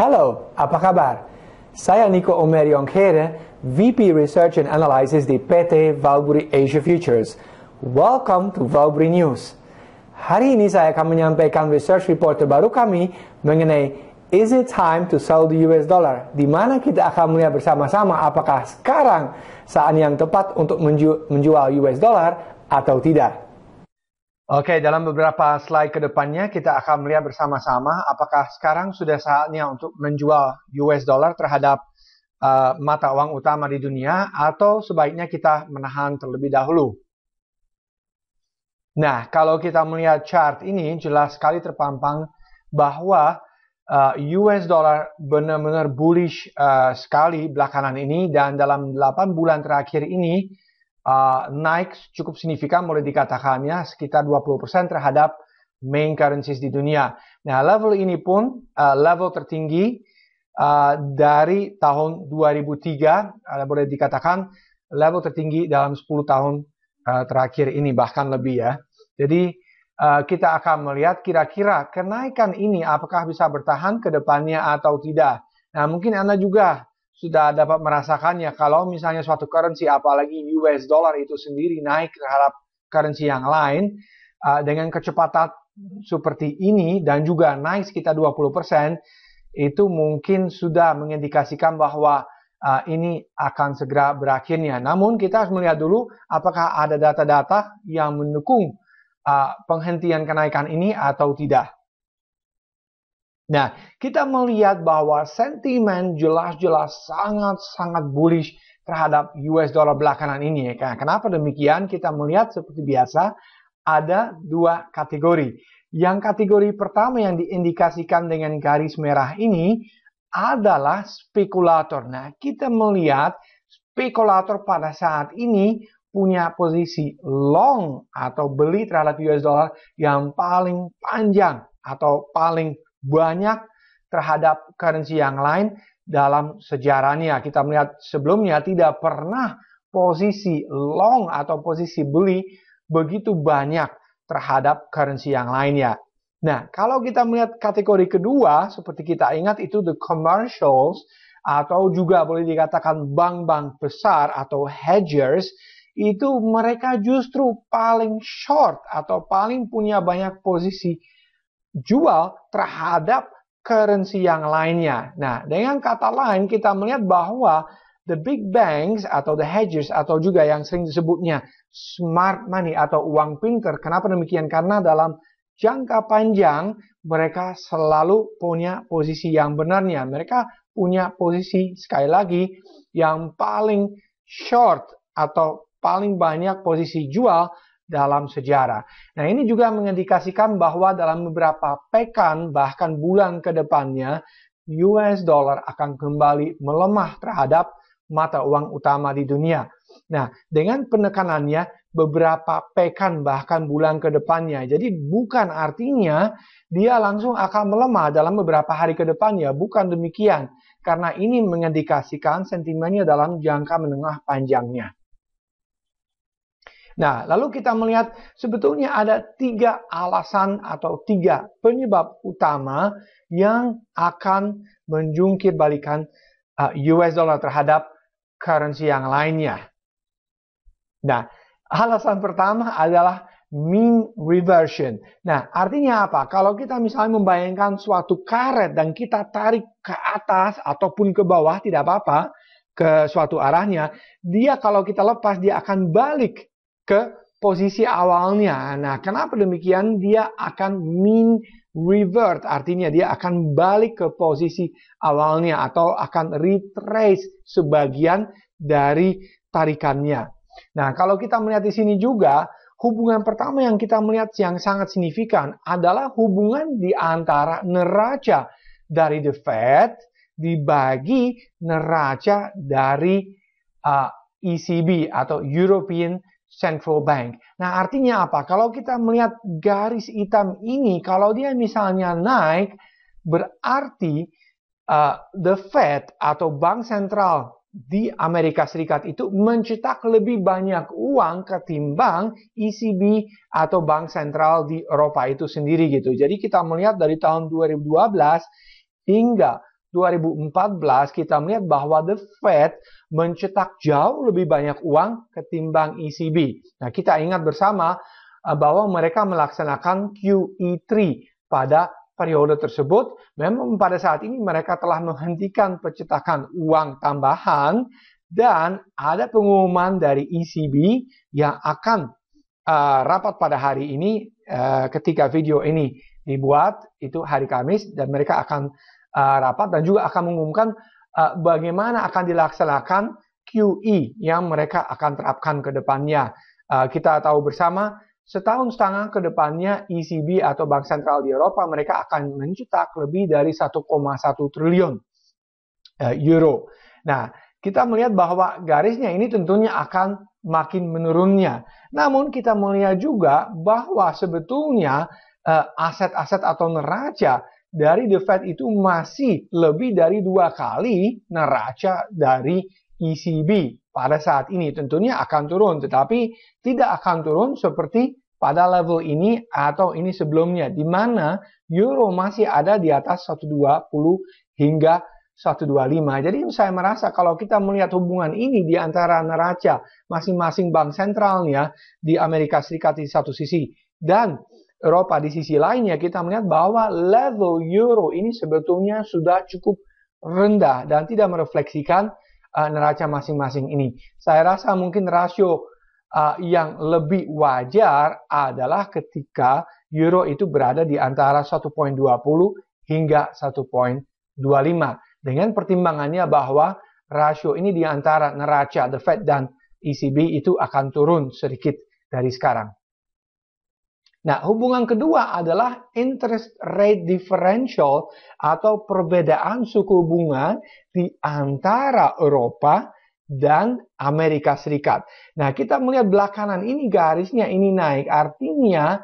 Halo, apa kabar? Saya Nico Omeriongkere, VP Research and Analysis di PT Valbury Asia Futures. Welcome to Valbury News. Hari ini saya akan menyampaikan research report terbaru kami mengenai Is it time to sell the US dollar? Di mana kita akan melihat bersama-sama apakah sekarang saat yang tepat untuk menjual US dollar atau tidak. Oke, dalam beberapa slide ke depannya kita akan melihat bersama-sama apakah sekarang sudah saatnya untuk menjual US dollar terhadap mata uang utama di dunia atau sebaiknya kita menahan terlebih dahulu. Nah, kalau kita melihat chart ini jelas sekali terpampang bahwa US dollar benar-benar bullish sekali belakangan ini dan dalam 8 bulan terakhir ini naik cukup signifikan boleh dikatakannya sekitar 20% terhadap main currencies di dunia. Nah, level ini pun level tertinggi dari tahun 2003, boleh dikatakan level tertinggi dalam 10 tahun terakhir ini, bahkan lebih ya. Jadi kita akan melihat kira-kira kenaikan ini apakah bisa bertahan ke depannya atau tidak. Nah, mungkin Anda juga sudah dapat merasakannya kalau misalnya suatu currency, apalagi US dollar itu sendiri naik terhadap currency yang lain dengan kecepatan seperti ini dan juga naik sekitar 20%, itu mungkin sudah mengindikasikan bahwa ini akan segera berakhirnya. Namun kita harus melihat dulu apakah ada data-data yang mendukung penghentian kenaikan ini atau tidak. Nah, kita melihat bahwa sentimen jelas-jelas sangat-sangat bullish terhadap US dollar belakangan ini. Kenapa demikian? Kita melihat seperti biasa ada dua kategori. Yang kategori pertama yang diindikasikan dengan garis merah ini adalah spekulator. Nah, kita melihat spekulator pada saat ini punya posisi long atau beli terhadap US dollar yang paling panjang atau paling banyak terhadap currency yang lain dalam sejarahnya. Kita melihat sebelumnya tidak pernah posisi long atau posisi beli begitu banyak terhadap currency yang lainnya. Nah, kalau kita melihat kategori kedua, seperti kita ingat itu the commercials atau juga boleh dikatakan bank-bank besar atau hedgers, itu mereka justru paling short atau paling punya banyak posisi jual terhadap currency yang lainnya. Nah, dengan kata lain kita melihat bahwa the big banks atau the hedgers atau juga yang sering disebutnya smart money atau uang pintar. Kenapa demikian? Karena dalam jangka panjang mereka selalu punya posisi yang benarnya. Mereka punya posisi sekali lagi yang paling short atau paling banyak posisi jual dalam sejarah. Nah, ini juga mengindikasikan bahwa dalam beberapa pekan bahkan bulan ke depannya US dollar akan kembali melemah terhadap mata uang utama di dunia. Nah, dengan penekanannya beberapa pekan bahkan bulan ke depannya. Jadi bukan artinya dia langsung akan melemah dalam beberapa hari ke depannya. Bukan demikian. Karena ini mengindikasikan sentimennya dalam jangka menengah panjangnya. Nah, lalu kita melihat sebetulnya ada 3 alasan atau 3 penyebab utama yang akan menjungkir balikan US dollar terhadap currency yang lainnya. Nah, alasan pertama adalah mean reversion. Nah, artinya apa? Kalau kita misalnya membayangkan suatu karet dan kita tarik ke atas ataupun ke bawah, tidak apa-apa, ke suatu arahnya, dia kalau kita lepas, dia akan balik ke posisi awalnya. Nah, kenapa demikian? Dia akan mean revert, artinya dia akan balik ke posisi awalnya atau akan retrace sebagian dari tarikannya. Nah, kalau kita melihat di sini juga, hubungan pertama yang kita melihat yang sangat signifikan adalah hubungan di antara neraca dari The Fed dibagi neraca dari ECB atau European Central Bank. Nah, artinya apa? Kalau kita melihat garis hitam ini, kalau dia misalnya naik, berarti the Fed atau Bank Sentral di Amerika Serikat itu mencetak lebih banyak uang ketimbang ECB atau Bank Sentral di Eropa itu sendiri gitu. Jadi kita melihat dari tahun 2012 hingga 2014 kita melihat bahwa The Fed mencetak jauh lebih banyak uang ketimbang ECB. Nah, kita ingat bersama bahwa mereka melaksanakan QE3 pada periode tersebut. Memang pada saat ini mereka telah menghentikan pencetakan uang tambahan dan ada pengumuman dari ECB yang akan rapat pada hari ini ketika video ini dibuat, itu hari Kamis, dan mereka akan rapat dan juga akan mengumumkan bagaimana akan dilaksanakan QE yang mereka akan terapkan ke depannya. Kita tahu bersama, setahun setengah ke depannya ECB atau Bank Sentral di Eropa, mereka akan mencetak lebih dari 1,1 triliun euro. Nah, kita melihat bahwa garisnya ini tentunya akan makin menurunnya. Namun kita melihat juga bahwa sebetulnya aset-aset atau neraca dari The Fed itu masih lebih dari 2 kali neraca dari ECB pada saat ini. Tentunya akan turun, tetapi tidak akan turun seperti pada level ini atau ini sebelumnya, di mana euro masih ada di atas 120 hingga 125. Jadi saya merasa kalau kita melihat hubungan ini di antara neraca masing-masing bank sentralnya di Amerika Serikat di satu sisi dan Eropa di sisi lainnya, kita melihat bahwa level euro ini sebetulnya sudah cukup rendah dan tidak merefleksikan neraca masing-masing ini. Saya rasa mungkin rasio yang lebih wajar adalah ketika euro itu berada di antara 1,20 hingga 1,25. Dengan pertimbangannya bahwa rasio ini di antara neraca The Fed dan ECB itu akan turun sedikit dari sekarang. Nah, hubungan kedua adalah interest rate differential atau perbedaan suku bunga di antara Eropa dan Amerika Serikat. Nah, kita melihat belakangan ini garisnya ini naik, artinya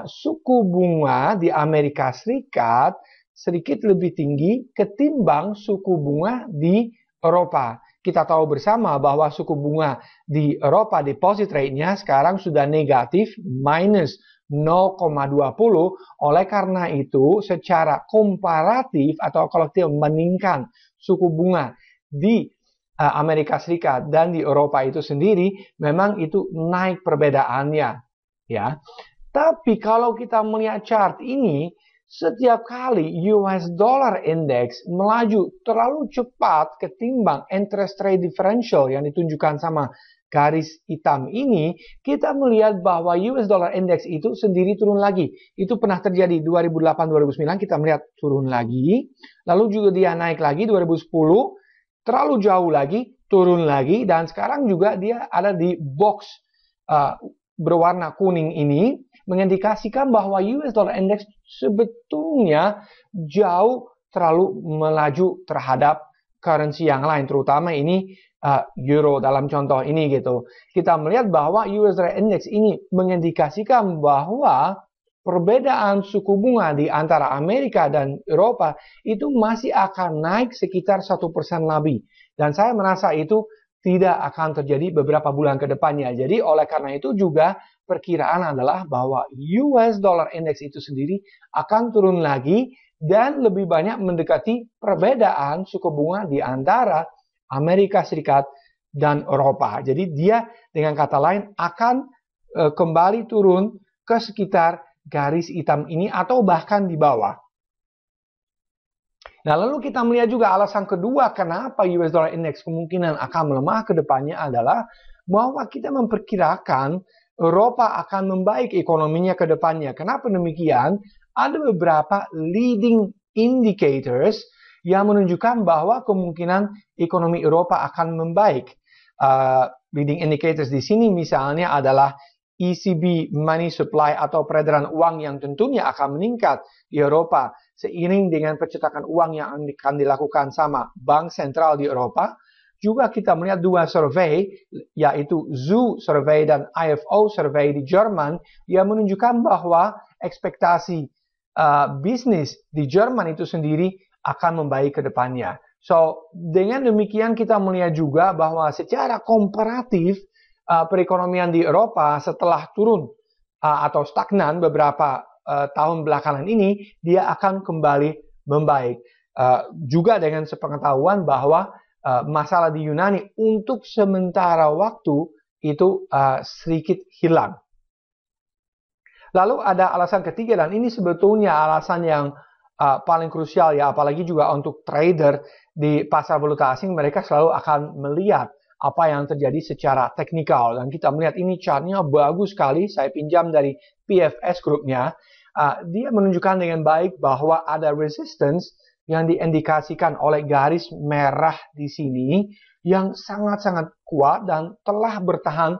suku bunga di Amerika Serikat sedikit lebih tinggi ketimbang suku bunga di Eropa. Kita tahu bersama bahwa suku bunga di Eropa deposit rate-nya sekarang sudah negatif minus 0,20. Oleh karena itu, secara komparatif atau kalau kita membandingkan suku bunga di Amerika Serikat dan di Eropa itu sendiri, memang itu naik perbedaannya, ya. Tapi kalau kita melihat chart ini, setiap kali US dollar index melaju terlalu cepat ketimbang interest rate differential yang ditunjukkan sama garis hitam ini, kita melihat bahwa US dollar index itu sendiri turun lagi. Itu pernah terjadi 2008-2009, kita melihat turun lagi. Lalu juga dia naik lagi 2010, terlalu jauh lagi, turun lagi. Dan sekarang juga dia ada di box berwarna kuning ini, mengindikasikan bahwa US dollar index sebetulnya jauh terlalu melaju terhadap currency yang lain, terutama ini euro dalam contoh ini gitu. Kita melihat bahwa US dollar index ini mengindikasikan bahwa perbedaan suku bunga di antara Amerika dan Eropa itu masih akan naik sekitar 1% lebih. Dan saya merasa itu tidak akan terjadi beberapa bulan ke depannya. Jadi oleh karena itu juga perkiraan adalah bahwa US dollar index itu sendiri akan turun lagi dan lebih banyak mendekati perbedaan suku bunga di antara Amerika Serikat dan Eropa. Jadi dia dengan kata lain akan kembali turun ke sekitar garis hitam ini atau bahkan di bawah. Nah, lalu kita melihat juga alasan kedua kenapa US dollar index kemungkinan akan melemah ke depannya adalah bahwa kita memperkirakan Eropa akan membaik ekonominya ke depannya. Kenapa demikian? Ada beberapa leading indicators yang menunjukkan bahwa kemungkinan ekonomi Eropa akan membaik. Leading indicators di sini misalnya adalah ECB money supply atau peredaran uang yang tentunya akan meningkat di Eropa seiring dengan percetakan uang yang akan dilakukan sama bank sentral di Eropa. Juga kita melihat dua survei, yaitu ZOO survei dan IFO survei di Jerman yang menunjukkan bahwa ekspektasi bisnis di Jerman itu sendiri akan membaik ke depannya. So, dengan demikian kita melihat juga bahwa secara komparatif perekonomian di Eropa setelah turun atau stagnan beberapa tahun belakangan ini, dia akan kembali membaik. juga dengan sepengetahuan bahwa masalah di Yunani untuk sementara waktu itu sedikit hilang. Lalu ada alasan ketiga, dan ini sebetulnya alasan yang paling krusial ya, apalagi juga untuk trader di pasar valuta asing. Mereka selalu akan melihat apa yang terjadi secara teknikal, dan kita melihat ini chartnya bagus sekali. Saya pinjam dari PFS grupnya. Dia menunjukkan dengan baik bahwa ada resistance yang diindikasikan oleh garis merah di sini yang sangat-sangat kuat dan telah bertahan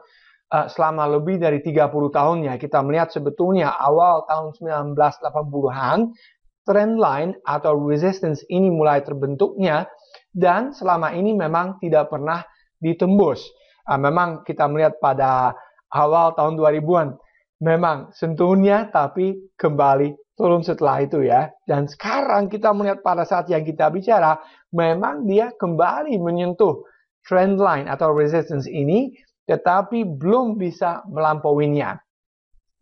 selama lebih dari 30 tahun ya. Kita melihat sebetulnya awal tahun 1980-an trend line atau resistance ini mulai terbentuknya, dan selama ini memang tidak pernah ditembus. Memang kita melihat pada awal tahun 2000-an memang sentuhnya, tapi kembali turun setelah itu ya. Dan sekarang kita melihat pada saat yang kita bicara, memang dia kembali menyentuh trend line atau resistance ini, tetapi belum bisa melampauinya.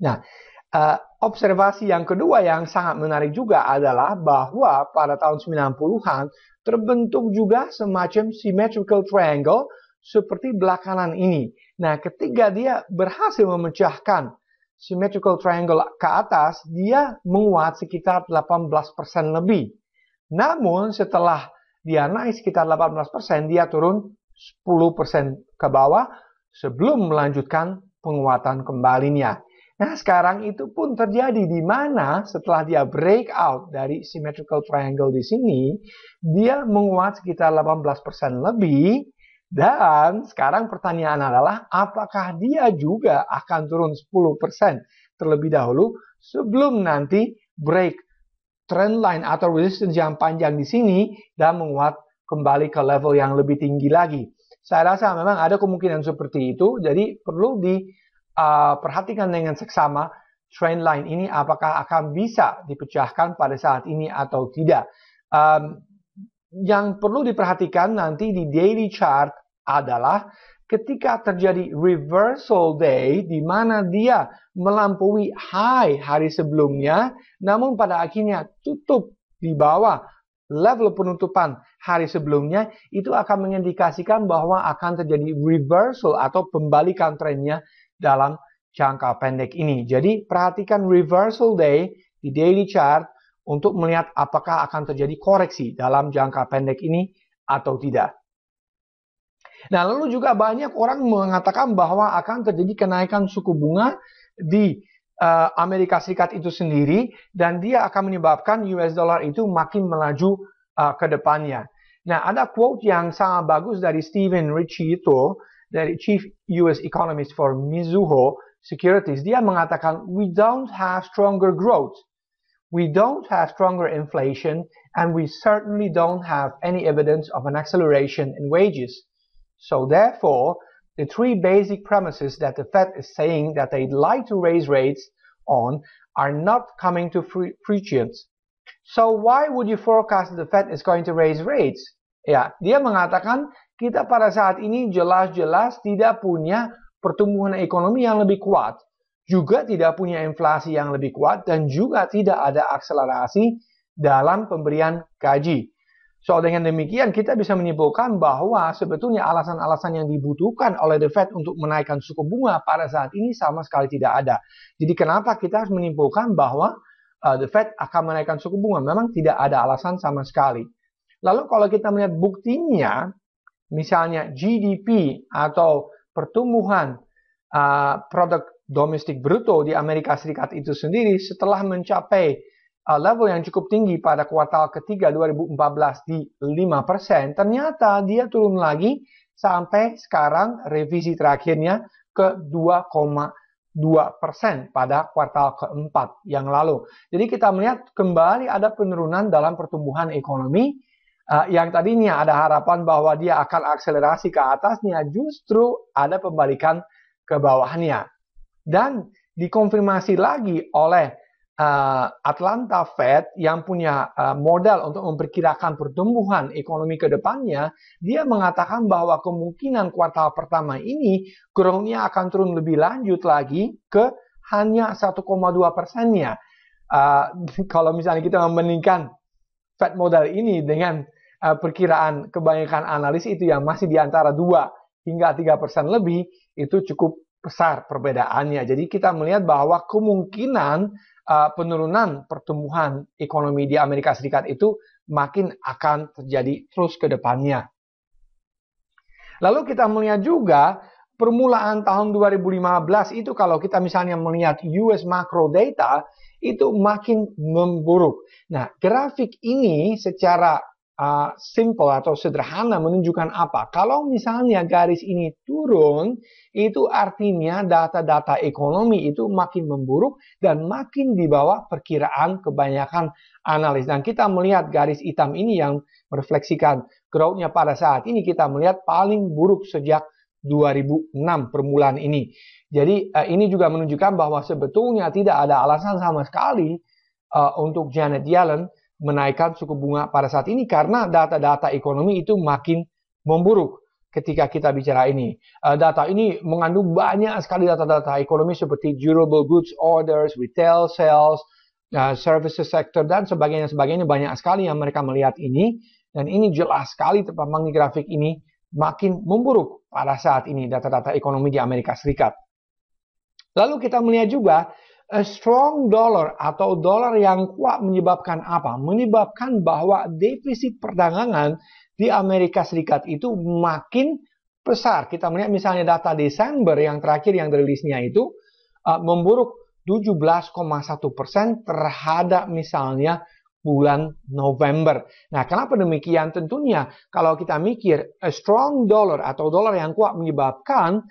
Nah, observasi yang kedua yang sangat menarik juga adalah bahwa pada tahun 90-an terbentuk juga semacam symmetrical triangle seperti belakangan ini. Nah, ketika dia berhasil memecahkan symmetrical triangle ke atas, dia menguat sekitar 18% lebih. Namun setelah dia naik sekitar 18%, dia turun 10% ke bawah sebelum melanjutkan penguatan kembalinya. Nah, sekarang itu pun terjadi di mana setelah dia breakout dari symmetrical triangle di sini, dia menguat sekitar 18% lebih. Dan sekarang pertanyaan adalah, apakah dia juga akan turun 10% terlebih dahulu sebelum nanti break trend line atau resistance yang panjang di sini dan menguat kembali ke level yang lebih tinggi lagi. Saya rasa memang ada kemungkinan seperti itu, jadi perlu diperhatikan dengan seksama trend line ini apakah akan bisa dipecahkan pada saat ini atau tidak. Yang perlu diperhatikan nanti di daily chart adalah ketika terjadi reversal day di mana dia melampaui high hari sebelumnya, namun pada akhirnya tutup di bawah level penutupan hari sebelumnya, itu akan mengindikasikan bahwa akan terjadi reversal atau pembalikan trennya dalam jangka pendek ini. Jadi perhatikan reversal day di daily chart untuk melihat apakah akan terjadi koreksi dalam jangka pendek ini atau tidak. Nah, lalu juga banyak orang mengatakan bahwa akan terjadi kenaikan suku bunga di Amerika Serikat itu sendiri, dan dia akan menyebabkan US dollar itu makin melaju ke depannya. Nah, ada quote yang sangat bagus dari Steven Ritchie itu, dari Chief US Economist for Mizuho Securities. Dia mengatakan, we don't have stronger growth, we don't have stronger inflation, and we certainly don't have any evidence of an acceleration in wages. So therefore, the three basic premises that the Fed is saying that they'd like to raise rates on are not coming to fruition. So why would you forecast the Fed is going to raise rates? Ya, dia mengatakan kita pada saat ini jelas-jelas tidak punya pertumbuhan ekonomi yang lebih kuat, juga tidak punya inflasi yang lebih kuat, dan juga tidak ada akselerasi dalam pemberian gaji. So, dengan demikian kita bisa menyimpulkan bahwa sebetulnya alasan-alasan yang dibutuhkan oleh The Fed untuk menaikkan suku bunga pada saat ini sama sekali tidak ada. Jadi kenapa kita harus menyimpulkan bahwa The Fed akan menaikkan suku bunga? Memang tidak ada alasan sama sekali. Lalu kalau kita melihat buktinya, misalnya GDP atau pertumbuhan produk domestik bruto di Amerika Serikat itu sendiri setelah mencapai level yang cukup tinggi pada kuartal ketiga 2014 di 5%, ternyata dia turun lagi sampai sekarang revisi terakhirnya ke 2,2% pada kuartal keempat yang lalu. Jadi kita melihat kembali ada penurunan dalam pertumbuhan ekonomi yang tadinya ada harapan bahwa dia akan akselerasi ke atasnya, justru ada pembalikan ke bawahnya. Dan dikonfirmasi lagi oleh Atlanta Fed yang punya modal untuk memperkirakan pertumbuhan ekonomi ke depannya, dia mengatakan bahwa kemungkinan kuartal pertama ini growth-nya akan turun lebih lanjut lagi ke hanya 1,2%-nya. Kalau misalnya kita membandingkan Fed model ini dengan perkiraan kebanyakan analis itu yang masih di antara 2 hingga 3% lebih, itu cukup besar perbedaannya. Jadi kita melihat bahwa kemungkinan penurunan pertumbuhan ekonomi di Amerika Serikat itu makin akan terjadi terus ke depannya. Lalu kita melihat juga permulaan tahun 2015 itu kalau kita misalnya melihat US macro data itu makin memburuk. Nah, grafik ini secara simple atau sederhana menunjukkan apa? Kalau misalnya garis ini turun, itu artinya data-data ekonomi itu makin memburuk dan makin di bawah perkiraan kebanyakan analis. Dan kita melihat garis hitam ini yang merefleksikan growth-nya pada saat ini, kita melihat paling buruk sejak 2006 permulaan ini. Jadi ini juga menunjukkan bahwa sebetulnya tidak ada alasan sama sekali untuk Janet Yellen menaikkan suku bunga pada saat ini karena data-data ekonomi itu makin memburuk ketika kita bicara ini. Data ini mengandung banyak sekali data-data ekonomi seperti durable goods orders, retail sales, services sector, dan sebagainya. Banyak sekali yang mereka melihat ini. Dan ini jelas sekali terpampang di grafik ini makin memburuk pada saat ini data-data ekonomi di Amerika Serikat. Lalu kita melihat juga a strong dollar atau dolar yang kuat menyebabkan apa? Menyebabkan bahwa defisit perdagangan di Amerika Serikat itu makin besar. Kita melihat misalnya data Desember yang terakhir yang dirilisnya itu memburuk 17,1% terhadap misalnya bulan November. Nah, kenapa demikian? Tentunya kalau kita mikir a strong dollar atau dolar yang kuat menyebabkan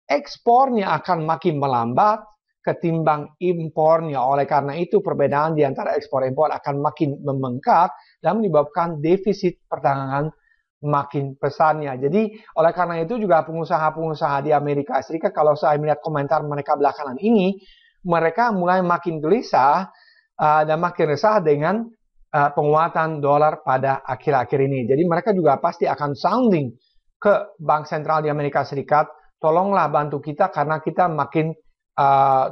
ekspornya akan makin melambat ketimbang impornya. Oleh karena itu perbedaan di antara ekspor impor akan makin membengkak dan menyebabkan defisit perdagangan makin besarnya. Jadi oleh karena itu juga pengusaha-pengusaha di Amerika Serikat, kalau saya melihat komentar mereka belakangan ini, mereka mulai makin gelisah dan makin resah dengan penguatan dolar pada akhir-akhir ini. Jadi mereka juga pasti akan sounding ke Bank Sentral di Amerika Serikat, tolonglah bantu kita karena kita makin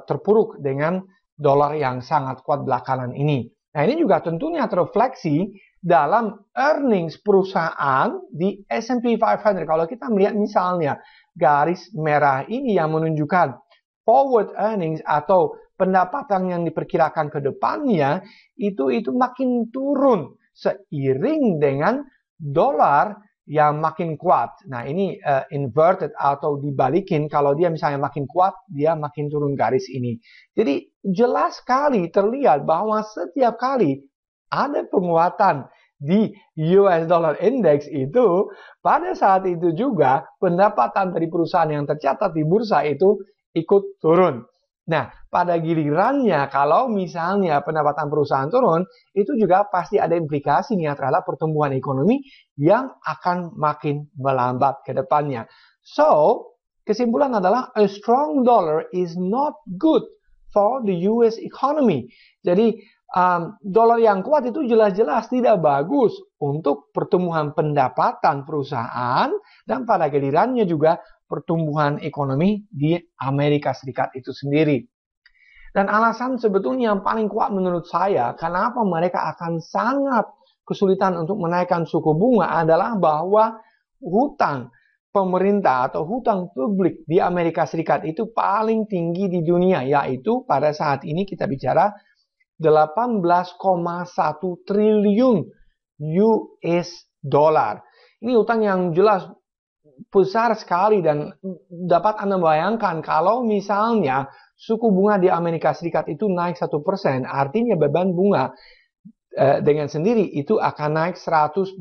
terpuruk dengan dolar yang sangat kuat belakangan ini. Nah, ini juga tentunya terrefleksi dalam earnings perusahaan di S&P 500. Kalau kita melihat misalnya garis merah ini yang menunjukkan forward earnings atau pendapatan yang diperkirakan ke depannya itu makin turun seiring dengan dolar yang makin kuat. Nah, ini inverted atau dibalikin. Kalau dia misalnya makin kuat, dia makin turun garis ini. Jadi jelas sekali terlihat bahwa setiap kali ada penguatan di US Dollar Index itu, pada saat itu juga pendapatan dari perusahaan yang tercatat di bursa itu ikut turun. Nah, pada gilirannya kalau misalnya pendapatan perusahaan turun, itu juga pasti ada implikasinya terhadap pertumbuhan ekonomi yang akan makin melambat ke depannya. So, kesimpulan adalah a strong dollar is not good for the US economy. Jadi, dolar yang kuat itu jelas-jelas tidak bagus untuk pertumbuhan pendapatan perusahaan dan pada gilirannya juga pertumbuhan ekonomi di Amerika Serikat itu sendiri. Dan alasan sebetulnya yang paling kuat menurut saya kenapa mereka akan sangat kesulitan untuk menaikkan suku bunga adalah bahwa hutang pemerintah atau hutang publik di Amerika Serikat itu paling tinggi di dunia, yaitu pada saat ini kita bicara 18,1 triliun US dollar. Ini hutang yang jelas besar sekali dan dapat Anda bayangkan kalau misalnya suku bunga di Amerika Serikat itu naik 1%, artinya beban bunga dengan sendiri itu akan naik 180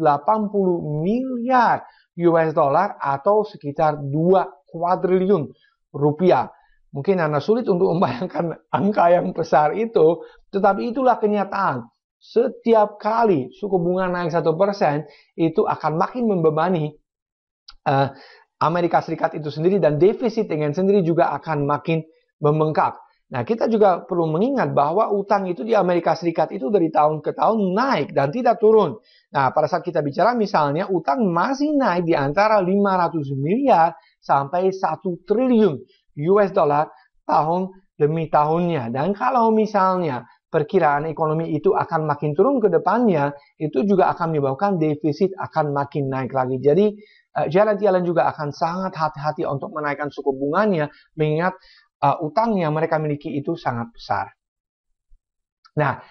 miliar US dollar atau sekitar 2 kuadriliun rupiah. Mungkin Anda sulit untuk membayangkan angka yang besar itu, tetapi itulah kenyataan. Setiap kali suku bunga naik 1%, itu akan makin membebani Amerika Serikat itu sendiri dan defisit dengan sendiri juga akan makin membengkak. Nah, kita juga perlu mengingat bahwa utang itu di Amerika Serikat itu dari tahun ke tahun naik dan tidak turun. Nah, pada saat kita bicara misalnya utang masih naik di antara 500 miliar sampai 1 triliun US dollar tahun demi tahunnya. Dan kalau misalnya perkiraan ekonomi itu akan makin turun ke depannya, itu juga akan menyebabkan defisit akan makin naik lagi. Jadi Janet Yellen juga akan sangat hati-hati untuk menaikkan suku bunganya, mengingat utang yang mereka miliki itu sangat besar. Nah,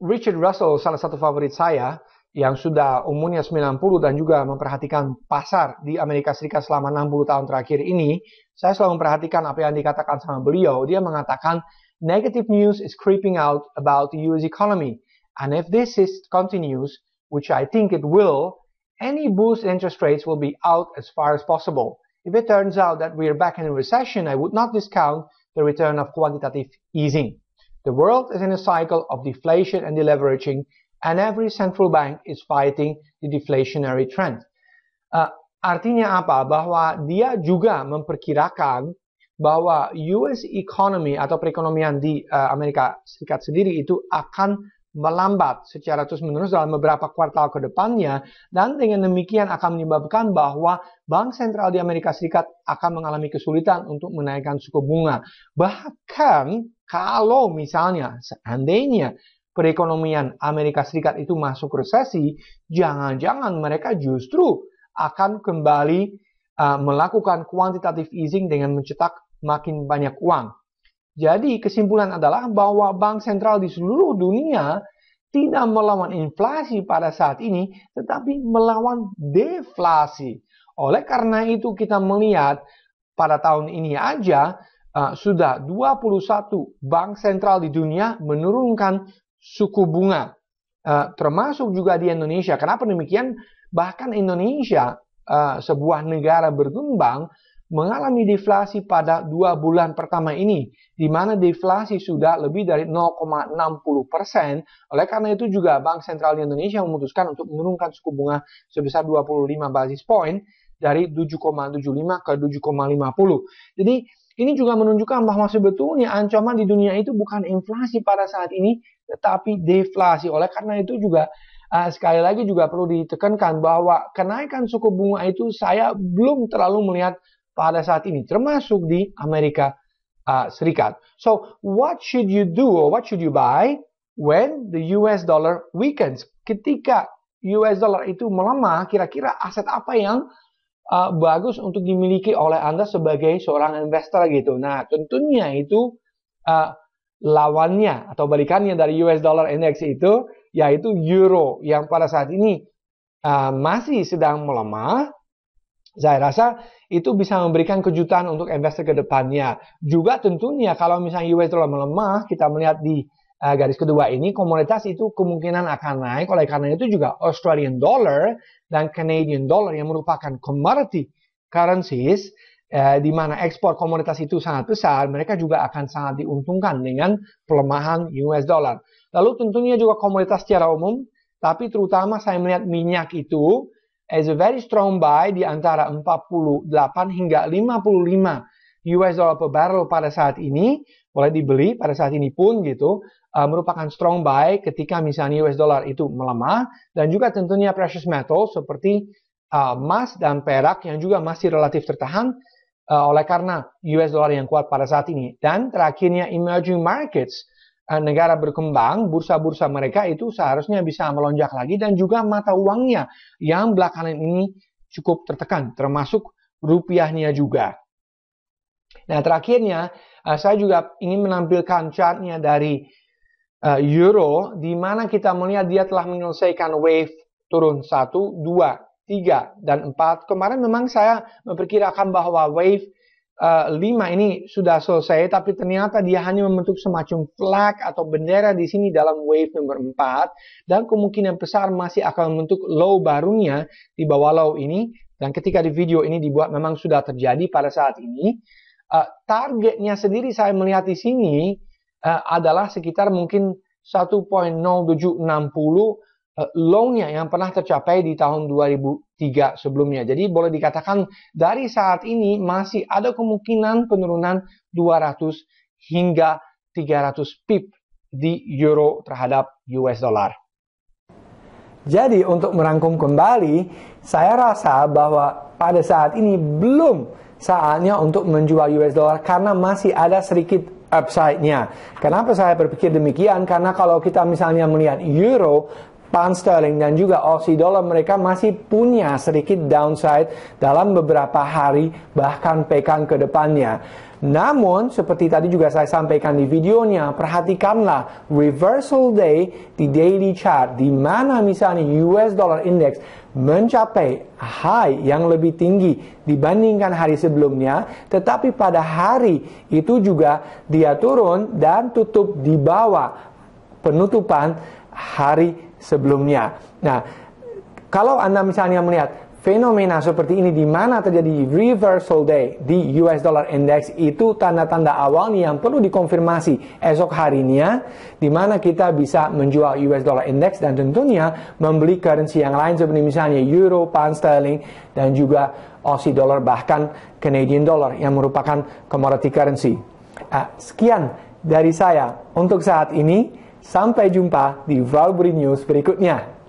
Richard Russell, salah satu favorit saya, yang sudah umurnya 90 dan juga memperhatikan pasar di Amerika Serikat selama 60 tahun terakhir ini, saya selalu memperhatikan apa yang dikatakan sama beliau. Dia mengatakan, negative news is creeping out about the US economy. And if this continues, which I think it will, any boost in interest rates will be out as far as possible. If it turns out that we're back in a recession, I would not discount the return of quantitative easing. The world is in a cycle of deflation and deleveraging, and every central bank is fighting the deflationary trend. Artinya apa? Bahwa dia juga memperkirakan bahwa US economy atau perekonomian di Amerika Serikat sendiri itu akan melambat secara terus-menerus dalam beberapa kuartal ke depannya, dan dengan demikian akan menyebabkan bahwa Bank Sentral di Amerika Serikat akan mengalami kesulitan untuk menaikkan suku bunga. Bahkan kalau misalnya seandainya perekonomian Amerika Serikat itu masuk resesi, jangan-jangan mereka justru akan kembali melakukan quantitative easing dengan mencetak makin banyak uang. Jadi kesimpulan adalah bahwa bank sentral di seluruh dunia tidak melawan inflasi pada saat ini, tetapi melawan deflasi. Oleh karena itu kita melihat pada tahun ini aja sudah 21 bank sentral di dunia menurunkan suku bunga, termasuk juga di Indonesia. Kenapa demikian? Bahkan Indonesia, sebuah negara berkembang, mengalami deflasi pada 2 bulan pertama ini, di mana deflasi sudah lebih dari 0,60%. Oleh karena itu juga Bank Sentral di Indonesia memutuskan untuk menurunkan suku bunga sebesar 25 basis point dari 7,75 ke 7,50. Jadi ini juga menunjukkan bahwa sebetulnya ancaman di dunia itu bukan inflasi pada saat ini, tetapi deflasi. Oleh karena itu juga sekali lagi juga perlu ditekankan bahwa kenaikan suku bunga itu saya belum terlalu melihat pada saat ini, termasuk di Amerika Serikat. So, what should you do or what should you buy when the US dollar weakens? Ketika US dollar itu melemah, kira-kira aset apa yang bagus untuk dimiliki oleh Anda sebagai seorang investor gitu. Nah, tentunya itu lawannya atau balikannya dari US dollar index itu, yaitu euro yang pada saat ini masih sedang melemah. Saya rasa itu bisa memberikan kejutan untuk investor ke depannya. Juga tentunya kalau misalnya US dollar melemah, kita melihat di garis kedua ini, komoditas itu kemungkinan akan naik. Oleh karena itu juga Australian dollar dan Canadian dollar yang merupakan commodity currencies, di mana ekspor komoditas itu sangat besar, mereka juga akan sangat diuntungkan dengan pelemahan US dollar. Lalu tentunya juga komoditas secara umum, tapi terutama saya melihat minyak itu as a very strong buy di antara 48 hingga 55 US dollar per barrel pada saat ini, boleh dibeli pada saat ini pun gitu, merupakan strong buy ketika misalnya US dollar itu melemah, dan juga tentunya precious metal seperti emas dan perak yang juga masih relatif tertahan oleh karena US dollar yang kuat pada saat ini. Dan terakhirnya emerging markets, negara berkembang, bursa-bursa mereka itu seharusnya bisa melonjak lagi, dan juga mata uangnya yang belakangan ini cukup tertekan, termasuk rupiahnya juga. Nah, terakhirnya saya juga ingin menampilkan chartnya dari euro, di mana kita melihat dia telah menyelesaikan wave turun 1, 2, 3, dan 4. Kemarin memang saya memperkirakan bahwa wave 5 ini sudah selesai, tapi ternyata dia hanya membentuk semacam flag atau bendera di sini dalam wave nomor 4, dan kemungkinan besar masih akan membentuk low barunya di bawah low ini. Dan ketika di video ini dibuat memang sudah terjadi pada saat ini. Targetnya sendiri saya melihat di sini adalah sekitar mungkin 1.0760 low-nya yang pernah tercapai di tahun 2003 sebelumnya. Jadi boleh dikatakan dari saat ini masih ada kemungkinan penurunan 200 hingga 300 pip di euro terhadap US dollar. Jadi untuk merangkum kembali, saya rasa bahwa pada saat ini belum saatnya untuk menjual US dollar karena masih ada sedikit upside-nya. Kenapa saya berpikir demikian? Karena kalau kita misalnya melihat euro, pound sterling, dan juga Aussie dollar, mereka masih punya sedikit downside dalam beberapa hari, bahkan pekan ke depannya. Namun, seperti tadi juga saya sampaikan di videonya, perhatikanlah reversal day di daily chart, di mana misalnya US dollar index mencapai high yang lebih tinggi dibandingkan hari sebelumnya, tetapi pada hari itu juga dia turun dan tutup di bawah penutupan hari sebelumnya. Nah, kalau Anda misalnya melihat fenomena seperti ini di mana terjadi reversal day di US dollar index, itu tanda-tanda awalnya yang perlu dikonfirmasi esok harinya, di mana kita bisa menjual US dollar index dan tentunya membeli currency yang lain seperti misalnya euro, pound sterling, dan juga Aussie dollar, bahkan Canadian dollar yang merupakan commodity currency. Sekian dari saya untuk saat ini. Sampai jumpa di Valbury News berikutnya.